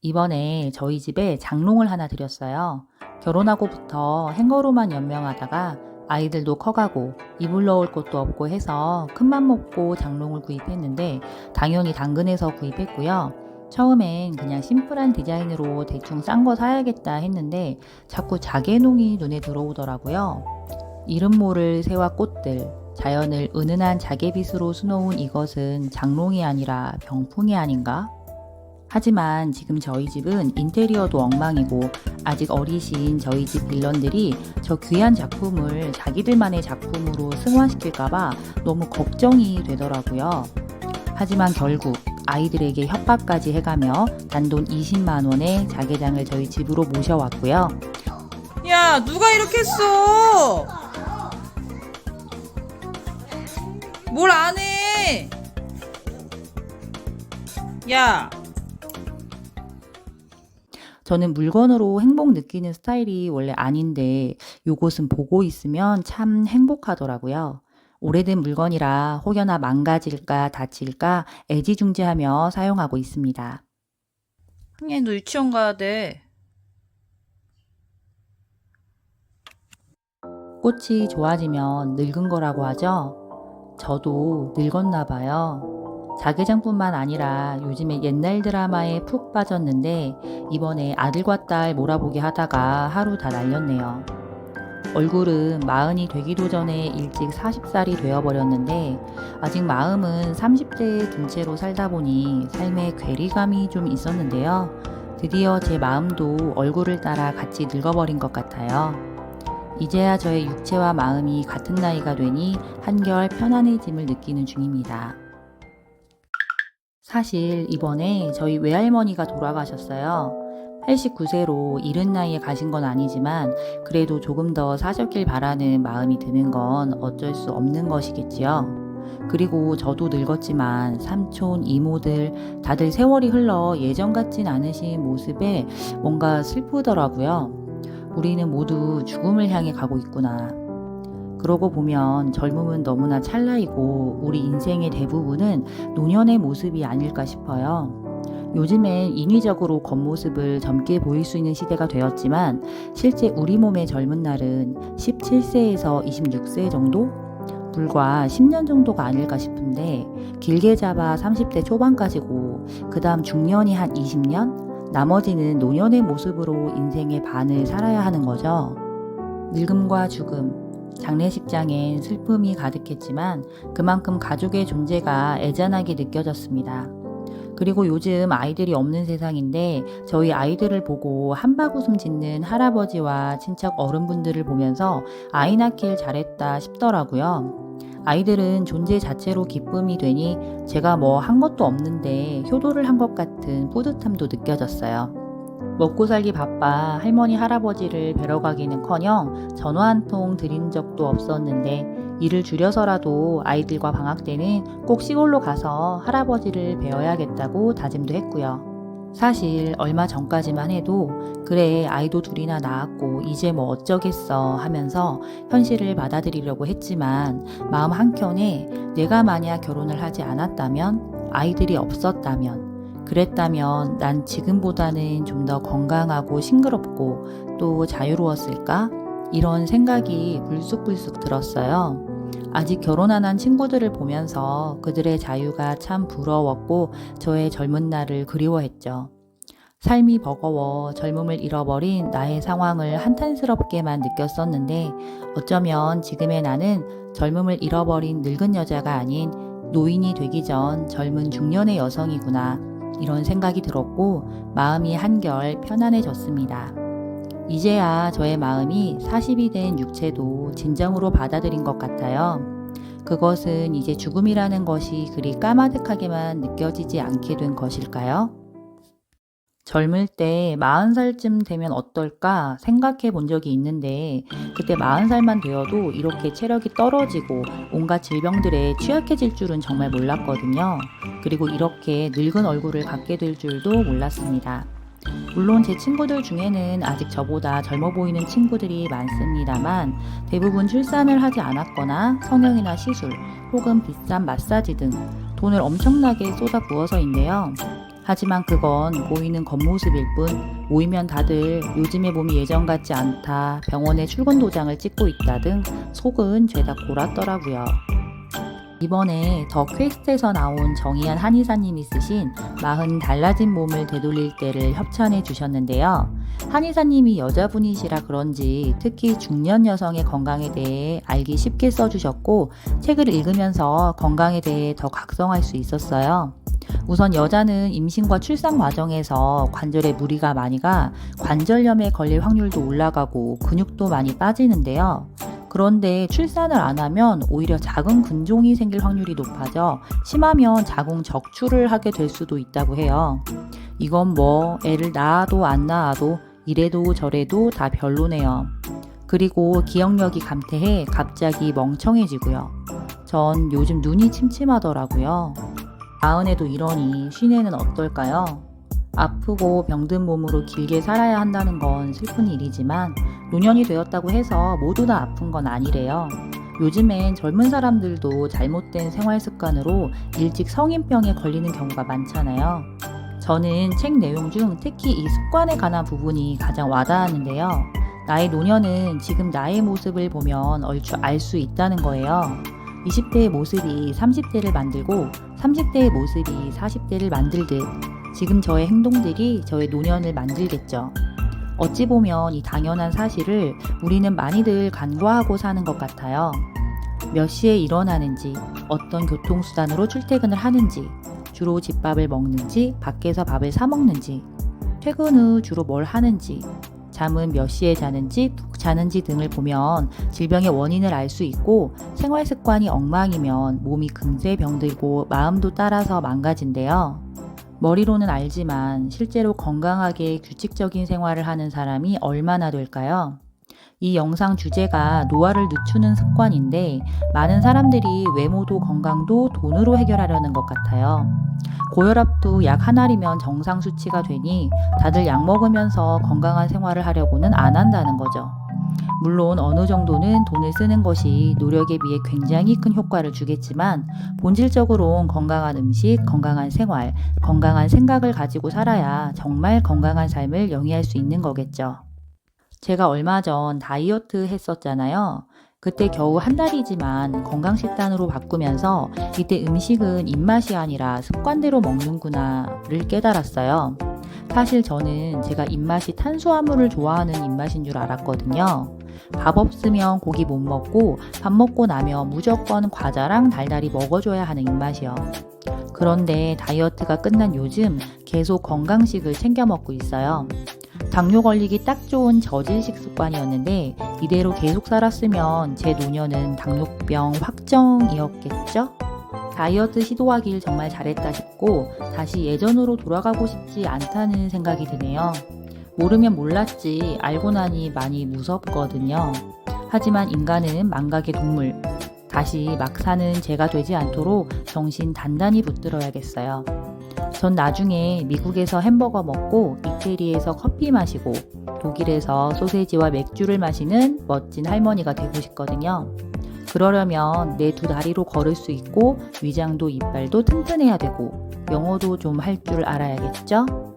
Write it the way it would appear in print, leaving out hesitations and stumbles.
이번에 저희 집에 장롱을 하나 드렸어요. 결혼하고부터 행거로만 연명하다가 아이들도 커가고 이불 넣을 곳도 없고 해서 큰맘 먹고 장롱을 구입했는데 당연히 당근에서 구입했고요. 처음엔 그냥 심플한 디자인으로 대충 싼 거 사야겠다 했는데 자꾸 자개농이 눈에 들어오더라고요. 이름 모를 새와 꽃들, 자연을 은은한 자개빛으로 수놓은 이것은 장롱이 아니라 병풍이 아닌가? 하지만 지금 저희 집은 인테리어도 엉망이고 아직 어리신 저희 집 빌런들이 저 귀한 작품을 자기들만의 작품으로 승화시킬까봐 너무 걱정이 되더라고요. 하지만 결국 아이들에게 협박까지 해가며 단돈 20만 원의 자개장을 저희 집으로 모셔왔고요. 야, 누가 이렇게 했어? 뭘 안 해? 야, 저는 물건으로 행복 느끼는 스타일이 원래 아닌데 요것은 보고 있으면 참 행복하더라고요. 오래된 물건이라 혹여나 망가질까 다칠까 애지중지하며 사용하고 있습니다. 얘 너 유치원 가야 돼. 꽃이 좋아지면 늙은 거라고 하죠. 저도 늙었나 봐요. 자개장뿐만 아니라 요즘에 옛날 드라마에 푹 빠졌는데 이번에 아들과 딸 몰아보기 하다가 하루 다 날렸네요. 얼굴은 40이 되기도 전에 일찍 40살이 되어버렸는데 아직 마음은 30대에 든 채로 살다 보니 삶에 괴리감이 좀 있었는데요. 드디어 제 마음도 얼굴을 따라 같이 늙어버린 것 같아요. 이제야 저의 육체와 마음이 같은 나이가 되니 한결 편안해짐을 느끼는 중입니다. 사실 이번에 저희 외할머니가 돌아가셨어요. 89세로 이른 나이에 가신 건 아니지만 그래도 조금 더 사셨길 바라는 마음이 드는 건 어쩔 수 없는 것이겠지요. 그리고 저도 늙었지만 삼촌, 이모들 다들 세월이 흘러 예전 같진 않으신 모습에 뭔가 슬프더라고요. 우리는 모두 죽음을 향해 가고 있구나. 그러고 보면 젊음은 너무나 찰나이고 우리 인생의 대부분은 노년의 모습이 아닐까 싶어요. 요즘엔 인위적으로 겉모습을 젊게 보일 수 있는 시대가 되었지만 실제 우리 몸의 젊은 날은 17세에서 26세 정도? 불과 10년 정도가 아닐까 싶은데 길게 잡아 30대 초반까지고 그 다음 중년이 한 20년? 나머지는 노년의 모습으로 인생의 반을 살아야 하는 거죠. 늙음과 죽음, 장례식장엔 슬픔이 가득했지만 그만큼 가족의 존재가 애잔하게 느껴졌습니다. 그리고 요즘 아이들이 없는 세상인데 저희 아이들을 보고 한바구음 짓는 할아버지와 친척 어른분들을 보면서 아이 낳길 잘했다 싶더라고요. 아이들은 존재 자체로 기쁨이 되니 제가 뭐 한 것도 없는데 효도를 한 것 같은 뿌듯함도 느껴졌어요. 먹고 살기 바빠 할머니 할아버지를 뵈러 가기는커녕 전화 한 통 드린 적도 없었는데 일을 줄여서라도 아이들과 방학 때는 꼭 시골로 가서 할아버지를 뵈어야겠다고 다짐도 했고요. 사실 얼마 전까지만 해도 그래 아이도 둘이나 낳았고 이제 뭐 어쩌겠어 하면서 현실을 받아들이려고 했지만 마음 한켠에 내가 만약 결혼을 하지 않았다면 아이들이 없었다면 그랬다면 난 지금보다는 좀 더 건강하고 싱그럽고 또 자유로웠을까? 이런 생각이 불쑥불쑥 들었어요. 아직 결혼 안 한 친구들을 보면서 그들의 자유가 참 부러웠고 저의 젊은 날을 그리워했죠. 삶이 버거워 젊음을 잃어버린 나의 상황을 한탄스럽게만 느꼈었는데 어쩌면 지금의 나는 젊음을 잃어버린 늙은 여자가 아닌 노인이 되기 전 젊은 중년의 여성이구나. 이런 생각이 들었고 마음이 한결 편안해졌습니다. 이제야 저의 마음이 40이 된 육체도 진정으로 받아들인 것 같아요. 그것은 이제 죽음이라는 것이 그리 까마득하게만 느껴지지 않게 된 것일까요? 젊을 때 40살쯤 되면 어떨까 생각해 본 적이 있는데 그때 40살만 되어도 이렇게 체력이 떨어지고 온갖 질병들에 취약해질 줄은 정말 몰랐거든요. 그리고 이렇게 늙은 얼굴을 갖게 될 줄도 몰랐습니다. 물론 제 친구들 중에는 아직 저보다 젊어 보이는 친구들이 많습니다만 대부분 출산을 하지 않았거나 성형이나 시술 혹은 비싼 마사지 등 돈을 엄청나게 쏟아 부어서인데요. 하지만 그건 보이는 겉모습일 뿐 모이면 다들 요즘의 몸이 예전 같지 않다, 병원에 출근 도장을 찍고 있다 등 속은 죄다 골았더라고요. 이번에 더 퀘스트에서 나온 정의한 한의사님이 쓰신 40 달라진 몸을 되돌릴 때를 협찬해 주셨는데요. 한의사님이 여자분이시라 그런지 특히 중년 여성의 건강에 대해 알기 쉽게 써주셨고 책을 읽으면서 건강에 대해 더 각성할 수 있었어요. 우선 여자는 임신과 출산 과정에서 관절에 무리가 많이 가 관절염에 걸릴 확률도 올라가고 근육도 많이 빠지는데요. 그런데 출산을 안 하면 오히려 작은 근종이 생길 확률이 높아져 심하면 자궁 적출을 하게 될 수도 있다고 해요. 이건 뭐 애를 낳아도 안 낳아도 이래도 저래도 다 별로네요. 그리고 기억력이 감퇴해 갑자기 멍청해지고요. 전 요즘 눈이 침침하더라고요. 마흔에도 이러니 쉰에는 어떨까요? 아프고 병든 몸으로 길게 살아야 한다는 건 슬픈 일이지만 노년이 되었다고 해서 모두 다 아픈 건 아니래요. 요즘엔 젊은 사람들도 잘못된 생활 습관으로 일찍 성인병에 걸리는 경우가 많잖아요. 저는 책 내용 중 특히 이 습관에 관한 부분이 가장 와닿았는데요. 나의 노년은 지금 나의 모습을 보면 얼추 알 수 있다는 거예요. 20대의 모습이 30대를 만들고 30대의 모습이 40대를 만들듯 지금 저의 행동들이 저의 노년을 만들겠죠. 어찌 보면 이 당연한 사실을 우리는 많이들 간과하고 사는 것 같아요. 몇 시에 일어나는지, 어떤 교통수단으로 출퇴근을 하는지, 주로 집밥을 먹는지, 밖에서 밥을 사 먹는지, 퇴근 후 주로 뭘 하는지, 잠은 몇 시에 자는지, 푹 자는지 등을 보면 질병의 원인을 알 수 있고 생활 습관이 엉망이면 몸이 금세 병들고 마음도 따라서 망가진대요. 머리로는 알지만 실제로 건강하게 규칙적인 생활을 하는 사람이 얼마나 될까요? 이 영상 주제가 노화를 늦추는 습관인데 많은 사람들이 외모도 건강도 돈으로 해결하려는 것 같아요. 고혈압도 약 한 알이면 정상 수치가 되니 다들 약 먹으면서 건강한 생활을 하려고는 안 한다는 거죠. 물론 어느 정도는 돈을 쓰는 것이 노력에 비해 굉장히 큰 효과를 주겠지만 본질적으로는 건강한 음식, 건강한 생활, 건강한 생각을 가지고 살아야 정말 건강한 삶을 영위할 수 있는 거겠죠. 제가 얼마 전 다이어트 했었잖아요. 그때 겨우 한 달이지만 건강식단으로 바꾸면서 이때 음식은 입맛이 아니라 습관대로 먹는구나를 깨달았어요. 사실 저는 제가 입맛이 탄수화물을 좋아하는 입맛인 줄 알았거든요. 밥 없으면 고기 못 먹고 밥 먹고 나면 무조건 과자랑 달달이 먹어줘야 하는 입맛이요. 그런데 다이어트가 끝난 요즘 계속 건강식을 챙겨 먹고 있어요. 당뇨 걸리기 딱 좋은 저질식 습관이었는데 이대로 계속 살았으면 제 노년은 당뇨병 확정이었겠죠? 다이어트 시도하길 정말 잘했다 싶고 다시 예전으로 돌아가고 싶지 않다는 생각이 드네요. 모르면 몰랐지 알고 나니 많이 무섭거든요. 하지만 인간은 망각의 동물. 다시 막 사는 제가 되지 않도록 정신 단단히 붙들어야겠어요. 전 나중에 미국에서 햄버거 먹고 이태리에서 커피 마시고 독일에서 소세지와 맥주를 마시는 멋진 할머니가 되고 싶거든요. 그러려면 내 두 다리로 걸을 수 있고 위장도 이빨도 튼튼해야 되고 영어도 좀 할 줄 알아야겠죠?